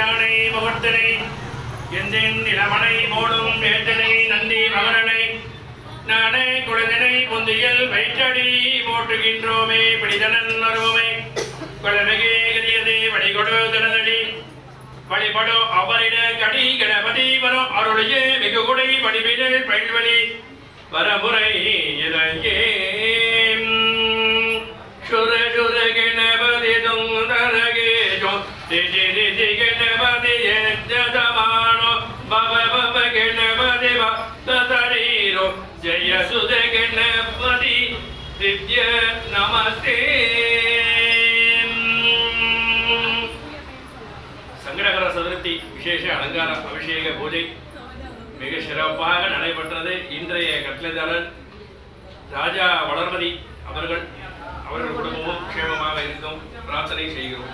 யானை முகத்தினை எந்தின் இளமனை போடும் ஏற்றனை நந்தி மகரனை நானே குழந்தினை பொந்தியல் வயிற்றடி போட்டுகின்றோமே பிடிதனன் வருவோமே குழமையே கரியதே வழிகொடு தினதடி வழிபடு அவரிட கடி கணபதி வரும் அருளையே மிகு குடை வடிவிடல் பயில்வழி வரமுறை இறங்கே சுர சுர கணபதி துங்கரகேஜோ திஜி திஜி கணபதி ஜதமானோ பவ பவ கணபதி பதரீரோ ஜய சுத கணபதி திவ்ய நமஸ்தே. சங்கடகர சதுர்த்தி விசேஷ அலங்கார அபிஷேக பூஜை மிக சிறப்பாக நடைபெற்றது. இன்றைய கட்டளைதாரர் ராஜா வளர்மதி அவர்கள் குடும்பமும் க்ஷேமமாக இருக்கும் பிரார்த்தனை செய்கிறோம்.